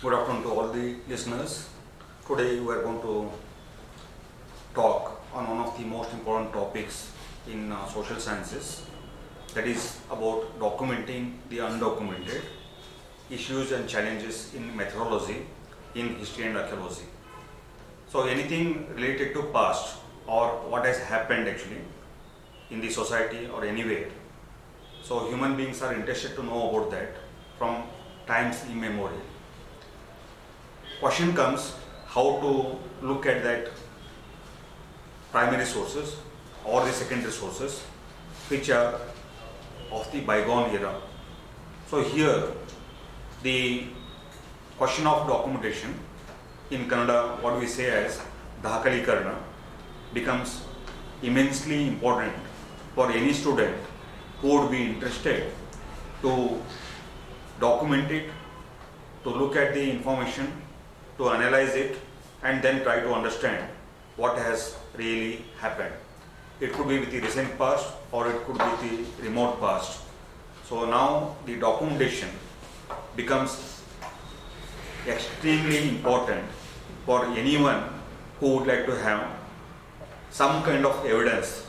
Good afternoon to all the listeners. Today we are going to talk on one of the most important topics in social sciences, that is about documenting the undocumented issues and challenges in methodology in history and archaeology. So anything related to past or what has happened actually in the society or anywhere. So human beings are interested to know about that from times immemorial. Question comes how to look at that primary sources or the secondary sources which are of the bygone era. So here the question of documentation, in Kannada what we say as Dakalikarana, becomes immensely important for any student who would be interested to document it, to look at the information, to analyze it, and then try to understand what has really happened. It could be with the recent past or it could be the remote past. So now the documentation becomes extremely important for anyone who would like to have some kind of evidence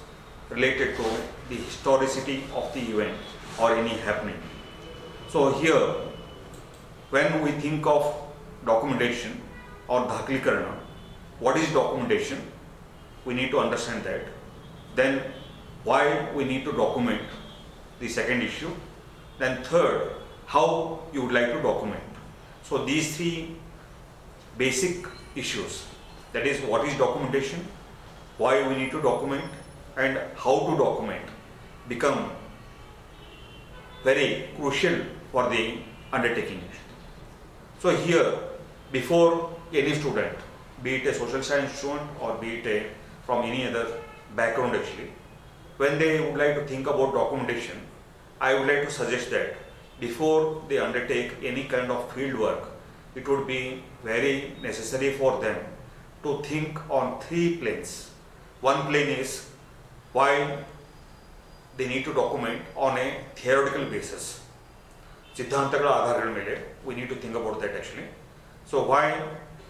related to the historicity of the event or any happening. So here, when we think of documentation or Dakalikarana, what is documentation? We need to understand that. Then why we need to document, the second issue. Then third, how you would like to document. So these three basic issues, that is what is documentation, why we need to document, and how to document, become very crucial for the undertaking. So here, before any student, be it a social science student or be it from any other background actually, when they would like to think about documentation, I would like to suggest that before they undertake any kind of field work, it would be very necessary for them to think on three planes. One plane is why they need to document on a theoretical basis. ಸಿದ್ಧಾಂತಗಳ ಆಧಾರಗಳ ಮೇಲೆ we need to think about that actually. So why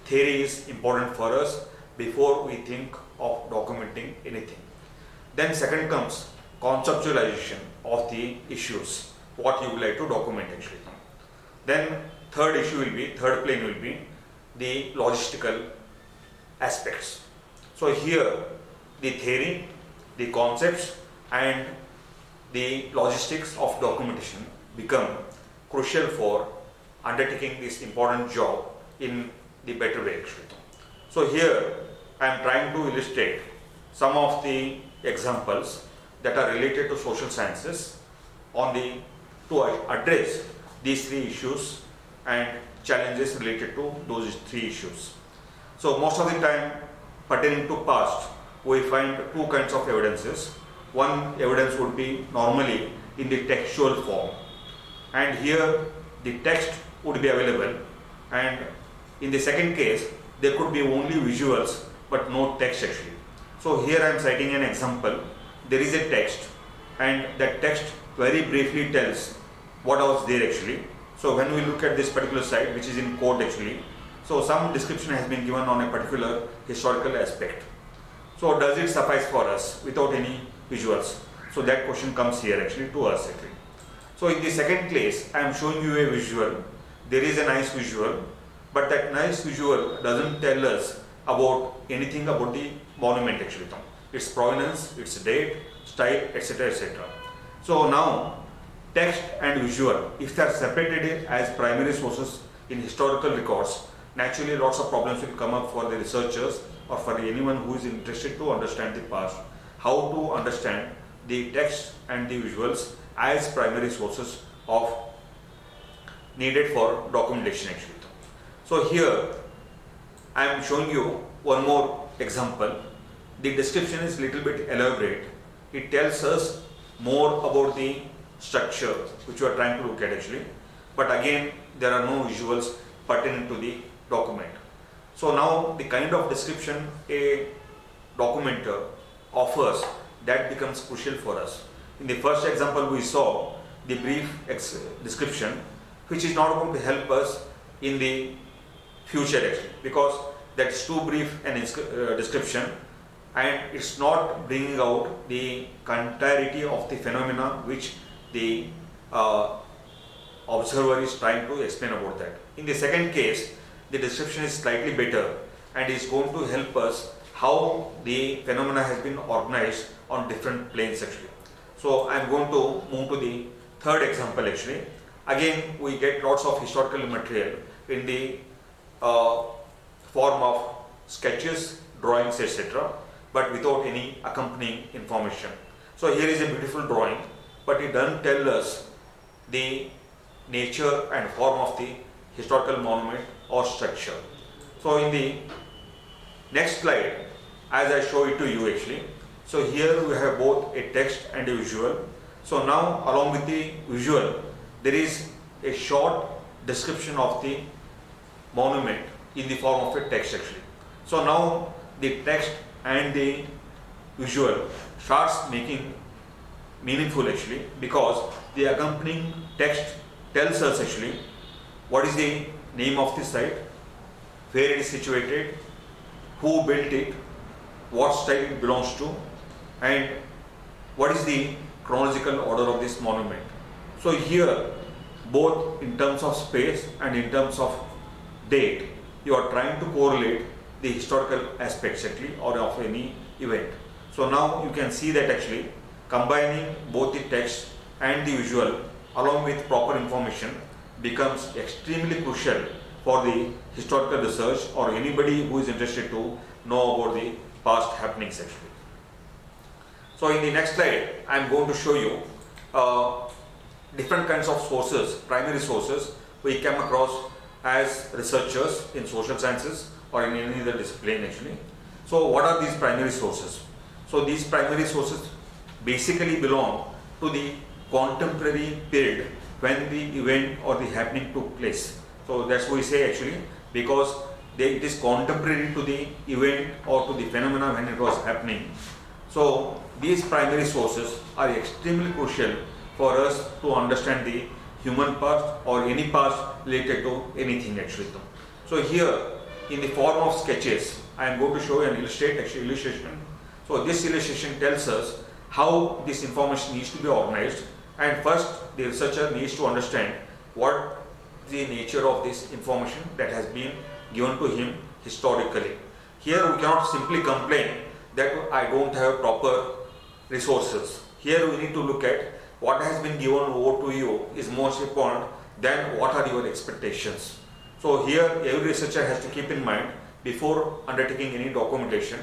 theory is important for us before we think of documenting anything. Then second comes conceptualization of the issues, what you would like to document actually. Then third plane will be the logistical aspects. So here the theory, the concepts and the logistics of documentation become crucial for undertaking this important job in the better way actually. So here I am trying to illustrate some of the examples that are related to social sciences to address these three issues and challenges related to those three issues. So most of the time pertaining to past, we find two kinds of evidences. One evidence would be normally in the textual form, and here the text would be available, and in the second case there could be only visuals but no text actually. So here I am citing an example. There is a text and that text very briefly tells what was there actually. So when we look at this particular site, which is in code actually, so some description has been given on a particular historical aspect. So does it suffice for us without any visuals? So that question comes here actually to us actually. So in the second case, I am showing you a visual. There is a nice visual, but that nice visual doesn't tell us about anything about the monument actually. Its provenance, its date, style, etc. etc. So now text and visual, if they are separated as primary sources in historical records, naturally lots of problems will come up for the researchers or for anyone who is interested to understand the past. How to understand the text and the visuals as primary sources of needed for documentation actually. So here I am showing you one more example. The description is little bit elaborate. It tells us more about the structure which we are trying to look at actually, but again there are no visuals pertinent to the document. So now the kind of description a documenter offers, that becomes crucial for us. In the first example we saw the brief description, which is not going to help us in the future actually, because that's too brief an description, and it's not bringing out the entirety of the phenomena which the observer is trying to explain about that. In the second case, the description is slightly better and is going to help us how the phenomena has been organized on different planes actually. So I am going to move to the third example actually. Again, we get lots of historical material in the form of sketches, drawings, etc., but without any accompanying information. So here is a beautiful drawing, but it doesn't tell us the nature and form of the historical monument or structure. So in the next slide, as I show it to you actually, so here we have both a text and a visual. So now along with the visual, there is a short description of the monument in the form of a text actually. So now the text and the visual starts making meaningful actually, because the accompanying text tells us actually what is the name of the site, where it is situated, who built it, what style it belongs to, and what is the chronological order of this monument. So here, both in terms of space and in terms of date, you are trying to correlate the historical aspects actually or of any event. So now you can see that actually combining both the text and the visual along with proper information becomes extremely crucial for the historical research or anybody who is interested to know about the past happenings actually. So in the next slide, I am going to show you different kinds of sources, primary sources we come across as researchers in social sciences or in any other discipline actually. So what are these primary sources? So these primary sources basically belong to the contemporary period when the event or the happening took place. So that's what we say actually, because it is contemporary to the event or to the phenomena when it was happening. So these primary sources are extremely crucial for us to understand the human past or any past related to anything actually. So here in the form of sketches, I am going to show an illustration. So this illustration tells us how this information needs to be organized, and first the researcher needs to understand what the nature of this information that has been given to him historically. Here we cannot simply complain that I don't have proper resources. Here we need to look at what has been given over to you is most important than what are your expectations. So here every researcher has to keep in mind before undertaking any documentation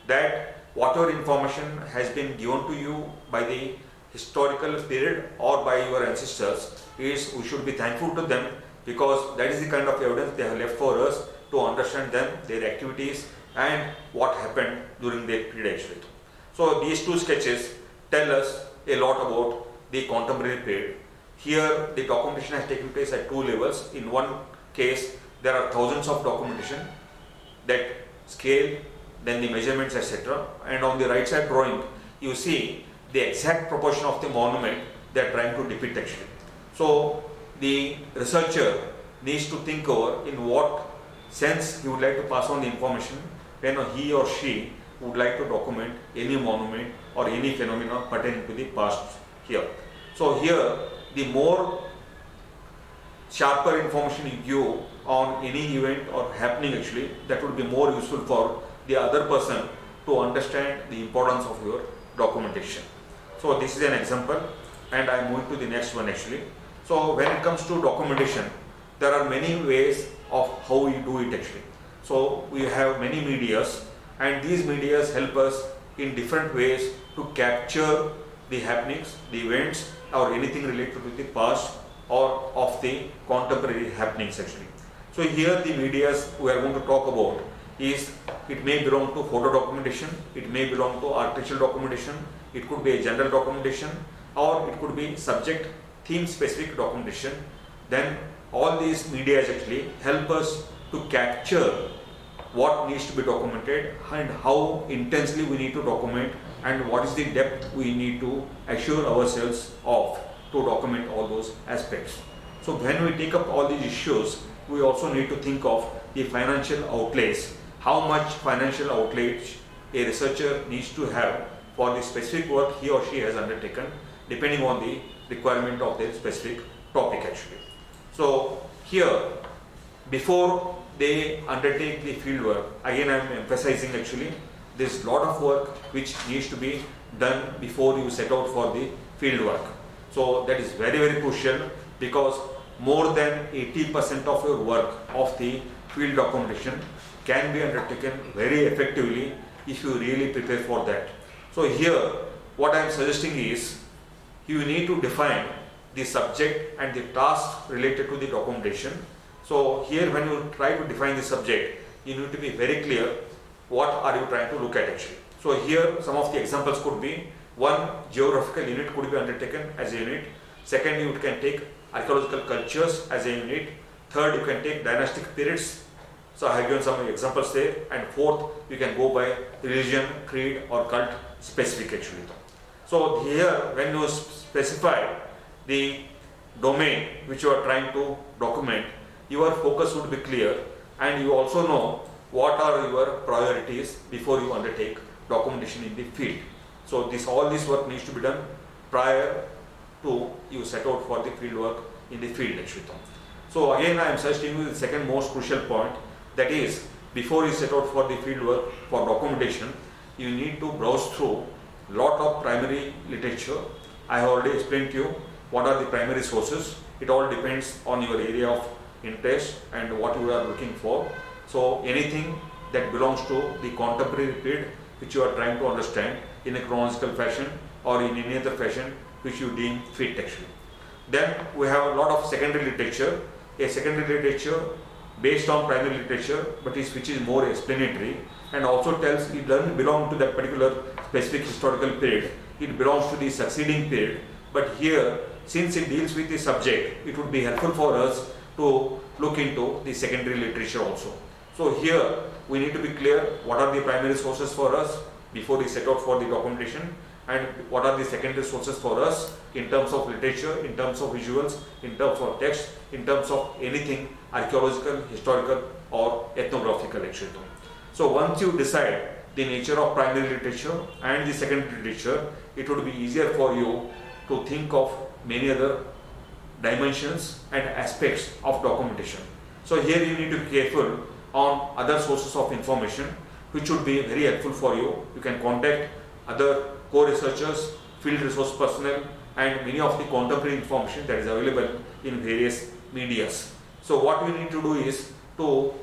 that whatever information has been given to you by the historical period or by your ancestors is, we should be thankful to them, because that is the kind of evidence they have left for us to understand them, their activities and what happened during their period actually. So these two sketches tell us a lot about the contemporary period. Here the documentation has taken place at two levels. In one case there are thousands of documentation, that scale, then the measurements, etc. And on the right side drawing you see the exact proportion of the monument they are trying to depict actually. So the researcher needs to think over in what sense he would like to pass on the information when he or she would like to document any monument or any phenomena pertaining to the past here. So here the more sharper information you give on any event or happening actually, that would be more useful for the other person to understand the importance of your documentation. So this is an example, and I am moving to the next one actually. So when it comes to documentation, there are many ways of how you do it actually. So we have many medias, and these medias help us in different ways to capture the happenings, the events or anything related to the past or of the contemporary happenings actually. So here the medias we are going to talk about is, it may belong to photo documentation, it may belong to architectural documentation, it could be a general documentation, or it could be subject theme specific documentation. Then all these media actually help us to capture what needs to be documented and how intensely we need to document and what is the depth we need to assure ourselves of to document all those aspects. So when we take up all these issues, we also need to think of the financial outlays, how much financial outlay a researcher needs to have for the specific work he or she has undertaken, depending on the requirement of the specific topic actually. So here, before they undertake the field work, again I am emphasizing actually, there is lot of work which needs to be done before you set out for the field work. So that is very, very crucial, because more than 80% of your work of the field documentation can be undertaken very effectively if you really prepare for that. So here what I am suggesting is, you need to define the subject and the task related to the documentation. So here when you try to define the subject, you need to be very clear what are you trying to look at actually. So here some of the examples could be, one, geographical unit could be undertaken as a unit. Second, you can take archaeological cultures as a unit. Third, you can take dynastic periods. So I have given some examples there. And fourth, you can go by religion, creed or cult specific actually. So here when you specify the domain which you are trying to document, your focus would be clear, and you also know what are your priorities before you undertake documentation in the field. So all this work needs to be done prior to you set out for the field work in the field actually. So again I am suggesting you the second most crucial point, that is, before you set out for the field work for documentation, you need to browse through lot of primary literature. I have already explained to you what are the primary sources. It all depends on your area of interest and what you are looking for. So anything that belongs to the contemporary period which you are trying to understand in a chronological fashion or in any other fashion which you deem fit actually. Then we have a lot of secondary literature. A secondary literature based on primary literature, but which is more explanatory and also tells it doesn't belong to that particular specific historical period, it belongs to the succeeding period. But here, since it deals with the subject, it would be helpful for us to look into the secondary literature also. So here we need to be clear what are the primary sources for us before we set out for the documentation, and what are the secondary sources for us in terms of literature, in terms of visuals, in terms of text, in terms of anything archaeological, historical or ethnographical actually. So once you decide the nature of primary literature and the secondary literature, it would be easier for you to think of many other dimensions and aspects of documentation. So here you need to be careful on other sources of information which would be very helpful for you. You can contact other co-researchers, field resource personnel and many of the contemporary information that is available in various medias. So what we need to do is to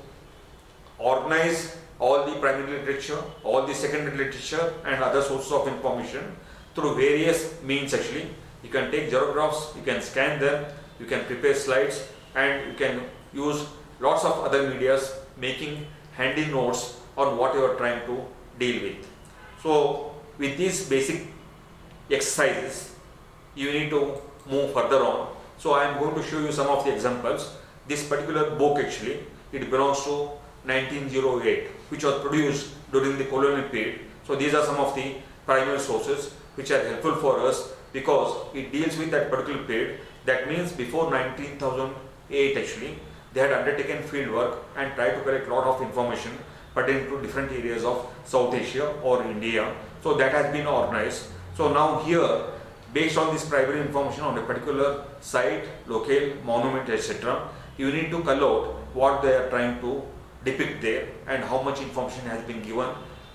organize all the primary literature, all the secondary literature and other sources of information through various means actually. You can take xerographs, you can scan them, you can prepare slides and you can use lots of other medias making handy notes on what you are trying to deal with. So with these basic exercises, you need to move further on. So I am going to show you some of the examples. This particular book actually, it belongs to 1908, which was produced during the colonial period. So these are some of the primary sources which are helpful for us because it deals with that particular period. That means before 1908 actually, they had undertaken field work and tried to collect a lot of information pertaining to different areas of South Asia or India. So that has been organized. So now here, based on this primary information on a particular site, locale, monument, etc., you need to call out what they are trying to depict there and how much information has been given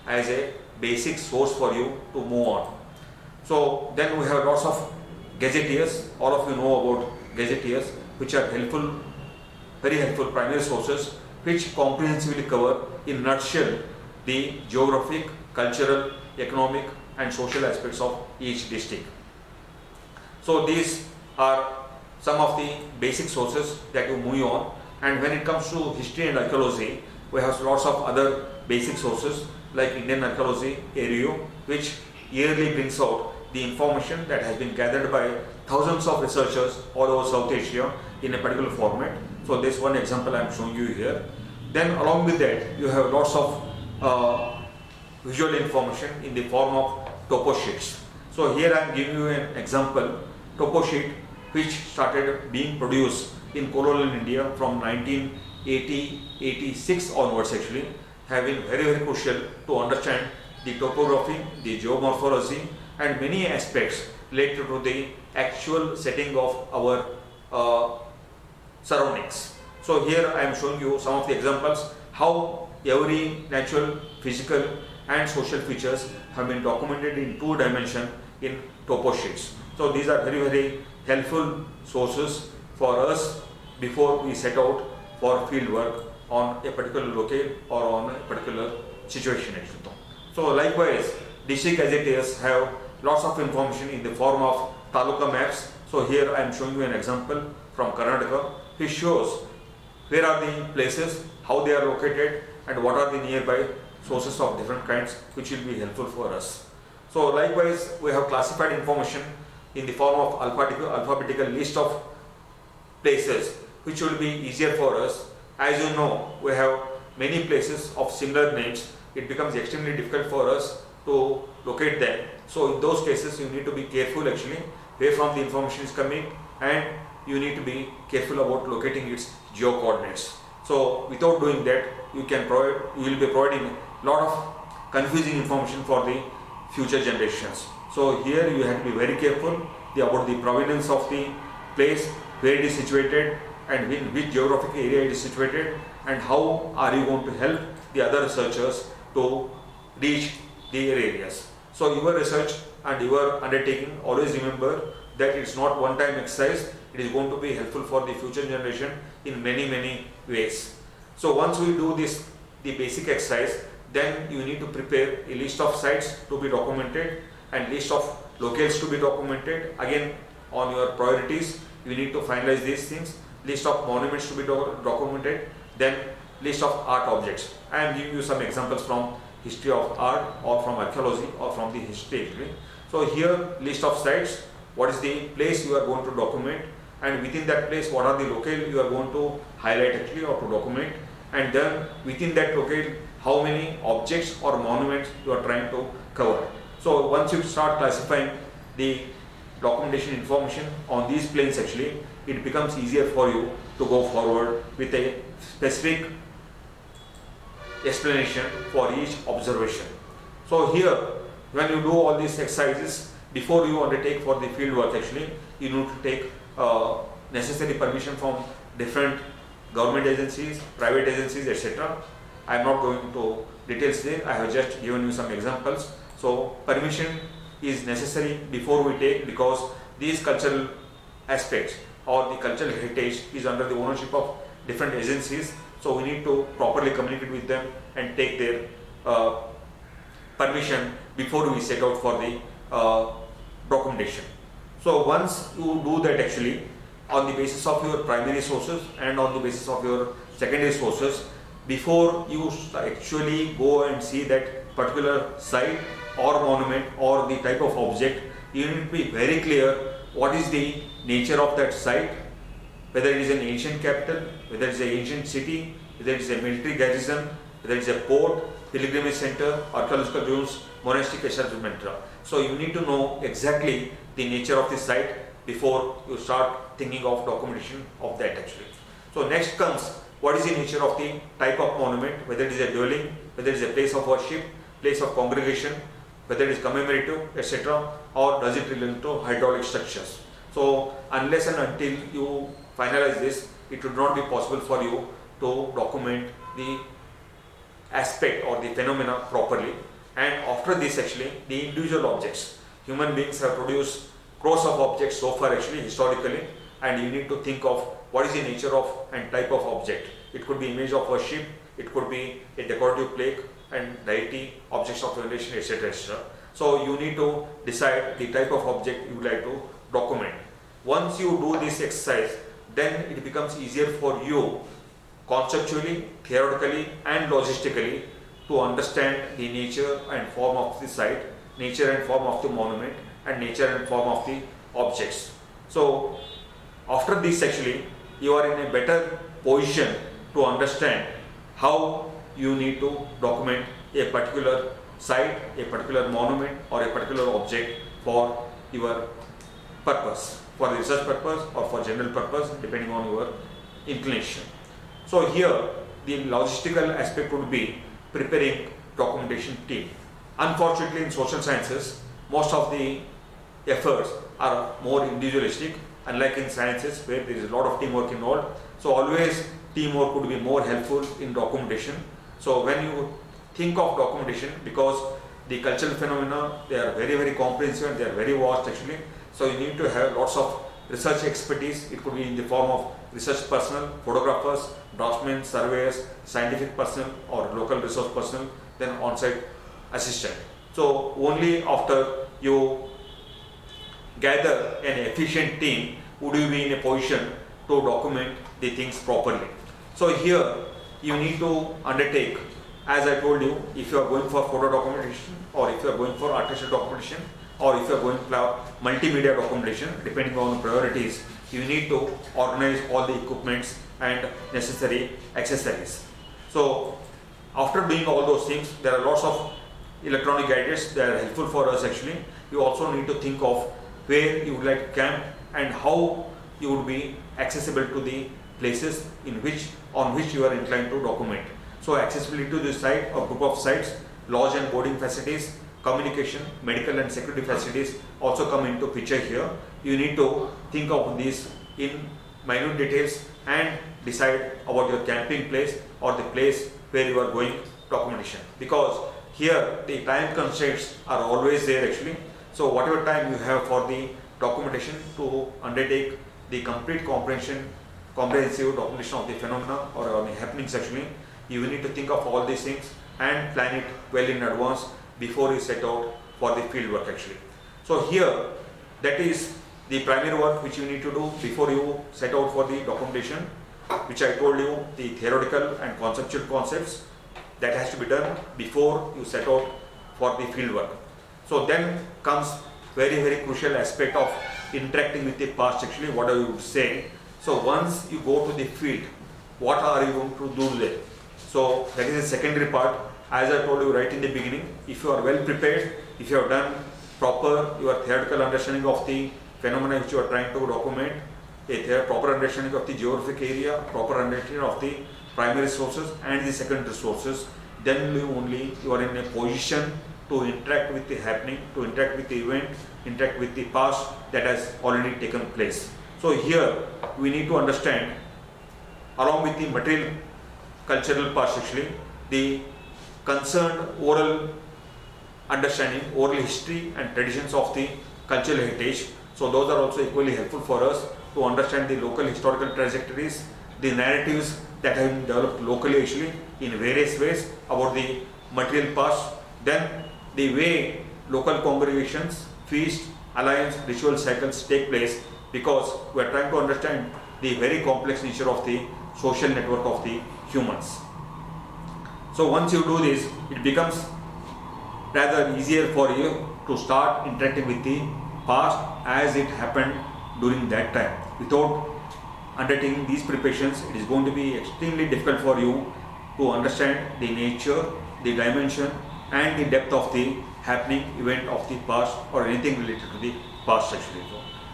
as a basic source for you to move on. So then we have lots of gazetteers. All of you know about gazetteers, which are helpful, very helpful primary sources which comprehensively cover in a nutshell the geographic, cultural, economic and social aspects of each district. So these are some of the basic sources that you move on. And when it comes to history and archaeology, we have lots of other basic sources like Indian Archaeology Area, which yearly brings out the information that has been gathered by thousands of researchers all over South Asia in a particular format. So this one example I am showing you here. Then along with that, you have lots of visual information in the form of topo sheets. So here I am giving you an example topo sheet which started being produced in colonial India from 1980-86 onwards actually have been very, very crucial to understand the topography, the geomorphology and many aspects related to the actual setting of our surroundings. So here I am showing you some of the examples how every natural, physical and social features have been documented in 2 dimension in topo sheets. So these are very, very helpful sources for us before we set out for field work on a particular locale or on a particular situation. So likewise, district gazetteers have lots of information in the form of taluka maps. So here I am showing you an example from Karnataka which shows where are the places, how they are located and what are the nearby sources of different kinds which will be helpful for us. So likewise, we have classified information in the form of alphabetical list of places which will be easier for us. As you know, we have many places of similar names. It becomes extremely difficult for us to locate them. So in those cases, you need to be careful actually where from the information is coming, and you need to be careful about locating its geo coordinates. So without doing that, you will be providing a lot of confusing information for the future generations. So here you have to be very careful about the provenance of the place, where it is situated and in which geographic area it is situated, and how are you going to help the other researchers to reach their areas. So your research and your undertaking, always remember that it is not one time exercise, it is going to be helpful for the future generation in many, many ways. So once we do this, the basic exercise, then you need to prepare a list of sites to be documented and list of locales to be documented. Again, on your priorities, you need to finalize these things. List of monuments to be documented, then list of art objects. I am giving you some examples from history of art or from archaeology or from the history actually. So here, list of sites, what is the place you are going to document, and within that place what are the locale you are going to highlight actually or to document, and then within that locale how many objects or monuments you are trying to cover. So once you start classifying the documentation information on these planes actually, it becomes easier for you to go forward with a specific explanation for each observation. So here, when you do all these exercises, before you undertake for the field work actually, you need to take necessary permission from different government agencies, private agencies, etc. I am not going into details there, I have just given you some examples. So permission is necessary before we take, because these cultural aspects or the cultural heritage is under the ownership of different agencies. So we need to properly communicate with them and take their permission before we set out for the documentation. So once you do that actually, on the basis of your primary sources and on the basis of your secondary sources, before you actually go and see that particular site or monument or the type of object, you need to be very clear what is the nature of that site, whether it is an ancient capital, whether it is an ancient city, whether it is a military garrison, whether it is a port, pilgrimage center, archaeological ruins, monastic establishment. So you need to know exactly the nature of the site before you start thinking of documentation of that actually. So next comes, what is the nature of the type of monument, whether it is a dwelling, whether it is a place of worship, place of congregation, whether it is commemorative, etc., or does it relate to hydraulic structures. So unless and until you finalize this, it would not be possible for you to document the aspect or the phenomena properly. And after this actually, the individual objects, human beings have produced crores of objects so far actually historically, and you need to think of what is the nature of and type of object. It could be image of worship, it could be a decorative plaque and deity, objects of veneration, etc., etc. So you need to decide the type of object you would like to document. Once you do this exercise, then it becomes easier for you conceptually, theoretically and logistically to understand the nature and form of the site, nature and form of the monument, and nature and form of the objects. So after this actually, you are in a better position to understand how you need to document a particular site, a particular monument or a particular object for your purpose, for the research purpose or for general purpose, depending on your inclination. So here the logistical aspect would be preparing documentation team. Unfortunately, in social sciences, most of the efforts are more individualistic, unlike in sciences where there is a lot of teamwork involved. So always teamwork would be more helpful in documentation. So when you think of documentation, because the cultural phenomena, they are very comprehensive and they are very vast actually. So you need to have lots of research expertise. It could be in the form of research personnel, photographers, draftsmen, surveyors, scientific personnel or local resource personnel, then on-site assistant. So only after you gather an efficient team would you be in a position to document the things properly. So here you need to undertake, as I told you, if you are going for photo documentation or if you are going for artificial documentation or if you are going for multimedia documentation, depending on priorities, you need to organize all the equipments and necessary accessories. So after doing all those things, there are lots of electronic gadgets that are helpful for us actually. You also need to think of where you would like to camp and how you would be accessible to the places on which you are inclined to document. So accessibility to the site or group of sites, lodge and boarding facilities, communication, medical and security facilities also come into picture here. You need to think of these in minute details and decide about your camping place or the place where you are going documentation, because here the time constraints are always there actually. So whatever time you have for the documentation to undertake the complete comprehensive documentation of the phenomena or the happenings actually, you will need to think of all these things and plan it well in advance before you set out for the field work actually. So here that is the primary work which you need to do before you set out for the documentation, which I told you, the theoretical and conceptual concepts that has to be done before you set out for the field work. So then comes very crucial aspect of interacting with the past actually, what I would say. So once you go to the field, what are you going to do there? So that is the secondary part. As I told you right in the beginning, if you are well prepared, if you have done proper your theoretical understanding of the phenomena which you are trying to document, a proper understanding of the geographic area, proper understanding of the primary sources and the secondary sources, then only you are in a position to interact with the happening, to interact with the event, interact with the past that has already taken place. So here we need to understand, along with the material cultural past actually, the concerned oral understanding, oral history and traditions of the cultural heritage. So those are also equally helpful for us to understand the local historical trajectories, the narratives that have been developed locally actually in various ways about the material past, then the way local congregations, feasts, alliance, ritual cycles take place, because we are trying to understand the very complex nature of the social network of the humans. So once you do this, it becomes rather easier for you to start interacting with the past as it happened during that time. Without undertaking these preparations, it is going to be extremely difficult for you to understand the nature, the dimension and the depth of the happening event of the past or anything related to the past actually.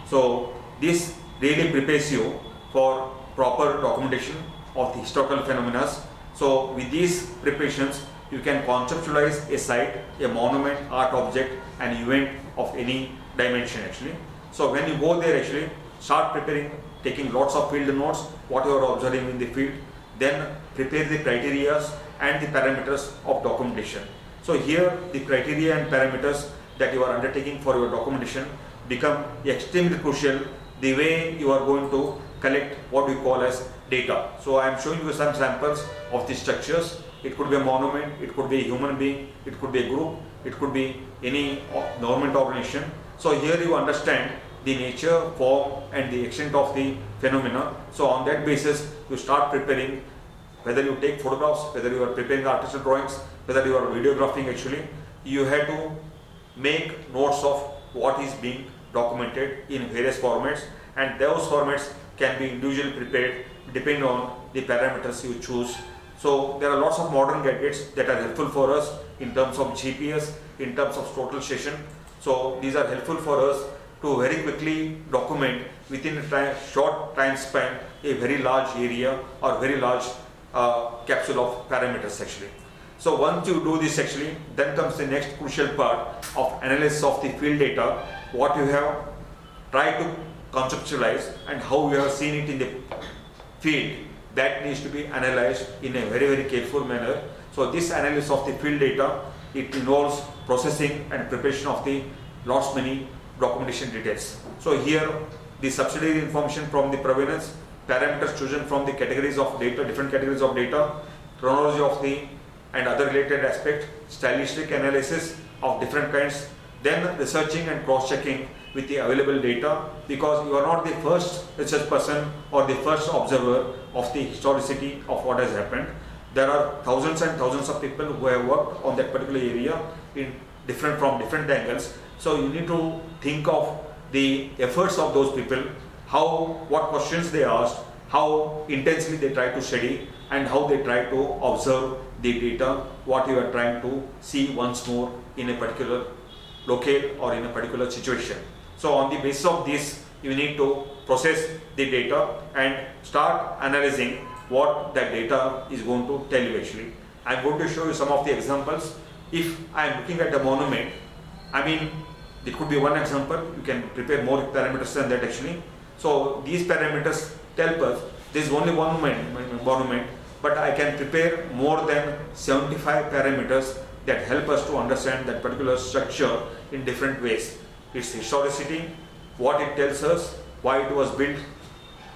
So this really prepares you for proper documentation of the historical phenomena. So with these preparations, you can conceptualize a site, a monument, art object, an event of any dimension actually. So when you go there actually, start preparing, taking lots of field notes, what you are observing in the field, then prepare the criteria and the parameters of documentation. So here the criteria and parameters that you are undertaking for your documentation become extremely crucial, the way you are going to collect what we call as data. So I am showing you some samples of the structures. It could be a monument, it could be a human being, it could be a group, it could be any government organization. So here you understand the nature, form and the extent of the phenomena. So on that basis you start preparing, whether you take photographs, whether you are preparing artificial drawings, whether you are videographing actually, you have to make notes of what is being documented in various formats, and those formats can be individually prepared depending on the parameters you choose. So there are lots of modern gadgets that are helpful for us in terms of GPS, in terms of total session. So these are helpful for us to very quickly document within a short time span a very large area or very large capsule of parameters actually. So once you do this actually, then comes the next crucial part of analysis of the field data, what you have tried to conceptualize and how you have seen it in the field, that needs to be analyzed in a very, very careful manner. So this analysis of the field data, it involves processing and preparation of the lots many documentation details. So here the subsidiary information from the provenance, parameters chosen from the categories of data, different categories of data, chronology of the and other related aspects, stylistic analysis of different kinds, then researching and cross-checking with the available data, because you are not the first research person or the first observer of the historicity of what has happened. There are thousands and thousands of people who have worked on that particular area from different angles. So you need to think of the efforts of those people, what questions they asked, how intensely they try to study, and how they try to observe the data, what you are trying to see once more in a particular locale or in a particular situation. So on the basis of this, you need to process the data and start analyzing what that data is going to tell you actually. I am going to show you some of the examples. If I am looking at a monument, I mean, it could be one example, you can prepare more parameters than that actually. So these parameters tell us there is only one monument, but I can prepare more than 75 parameters that help us to understand that particular structure in different ways. Its historicity, what it tells us, why it was built,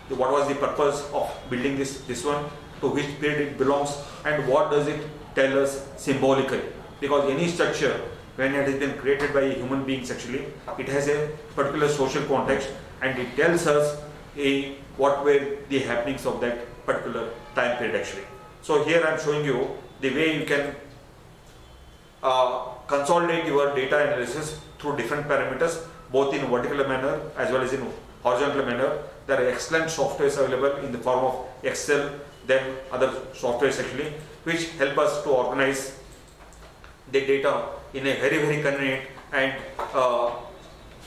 what was the purpose of building this one, to which period it belongs, and what does it tell us symbolically. Because any structure, when it has been created by human beings actually, it has a particular social context and it tells us what were the happenings of that particular time period actually. So here I am showing you the way you can consolidate your data analysis through different parameters, both in vertical manner as well as in horizontal manner. There are excellent softwares available in the form of Excel, then other softwares actually, which help us to organize the data in a very, very convenient and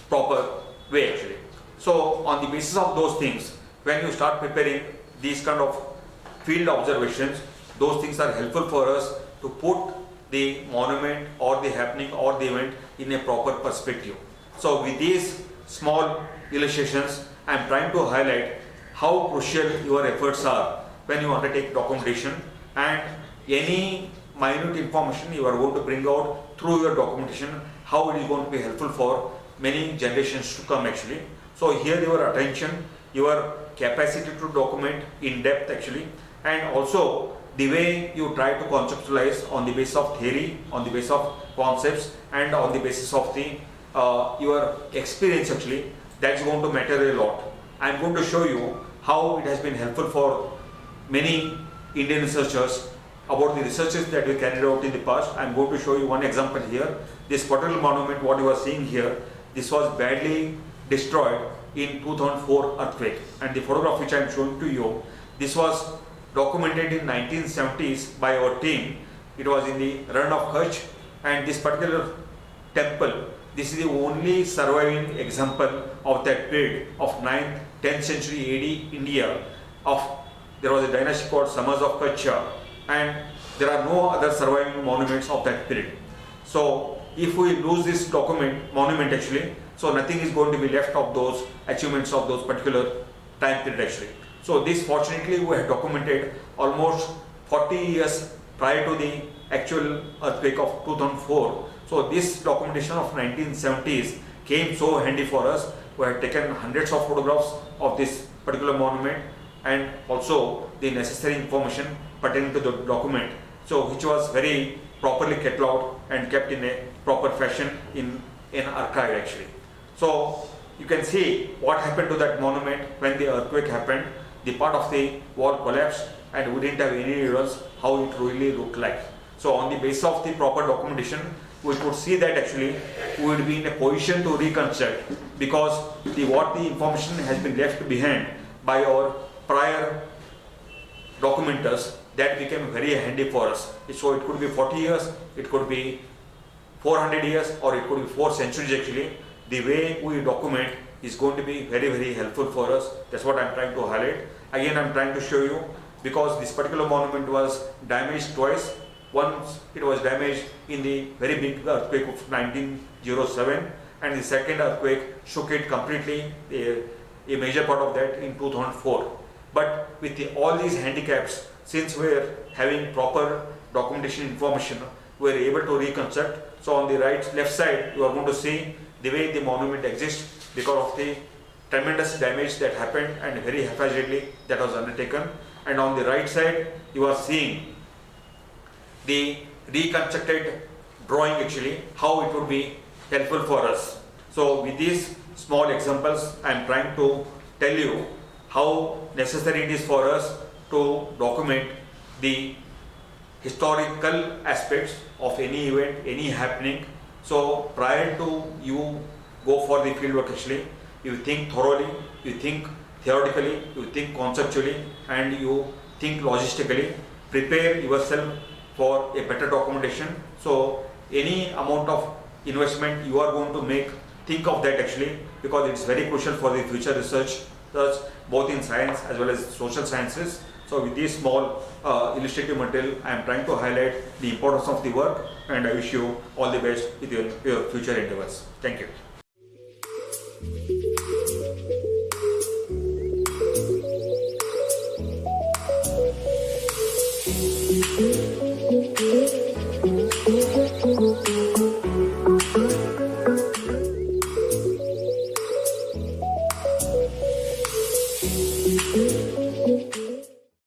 proper way actually. So on the basis of those things, when you start preparing these kind of field observations, those things are helpful for us to put the monument or the happening or the event in a proper perspective. So with these small illustrations, I am trying to highlight how crucial your efforts are when you undertake documentation, and any minute information you are going to bring out through your documentation, how it is going to be helpful for many generations to come actually. So here your attention, your capacity to document in depth actually, and also the way you try to conceptualize on the basis of theory, on the basis of concepts, and on the basis of the your experience actually, that's going to matter a lot. I am going to show you how it has been helpful for many Indian researchers about the researches that we carried out in the past. I am going to show you one example here. This particular monument, what you are seeing here, this was badly destroyed in 2004 earthquake, and the photograph which I am showing to you, this was documented in 1970s by our team. It was in the Rann of Kutch, and this particular temple, this is the only surviving example of that period of 9th, 10th century AD India. There was a dynasty called Samaj of Kutch, and there are no other surviving monuments of that period. So if we lose this monument actually, so nothing is going to be left of those achievements of those particular time period actually. So this fortunately we have documented almost 40 years prior to the actual earthquake of 2004. So this documentation of 1970s came so handy for us. We had taken hundreds of photographs of this particular monument and also the necessary information pertaining to the document, so which was very properly catalogued and kept in a proper fashion in an archive actually. So you can see what happened to that monument when the earthquake happened. The part of the wall collapsed and we didn't have any evidence how it really looked like. So on the basis of the proper documentation, we could see that actually we would be in a position to reconstruct, because what the information has been left behind by our prior documenters, that became very handy for us. So it could be 40 years, it could be 400 years, or it could be 4 centuries actually. the way we document is going to be very, very helpful for us. That's what I'm trying to highlight. Again, I'm trying to show you, because this particular monument was damaged twice. Once it was damaged in the very big earthquake of 1907, and the second earthquake shook it completely, a major part of that in 2004. But with all these handicaps, since we're having proper documentation information, we're able to reconstruct. So on the left side, you are going to see the way the monument exists because of the tremendous damage that happened and very haphazardly that was undertaken. And on the right side, you are seeing the reconstructed drawing, actually, how it would be helpful for us. So with these small examples, I am trying to tell you how necessary it is for us to document the historical aspects of any event, any happening. So prior to you go for the field work, actually, you think thoroughly, you think theoretically, you think conceptually, and you think logistically. Prepare yourself for a better documentation. So any amount of investment you are going to make, think of that actually, because it's very crucial for the future research both in science as well as social sciences. So with this small illustrative material, I am trying to highlight the importance of the work, and I wish you all the best with your future endeavors. Thank you.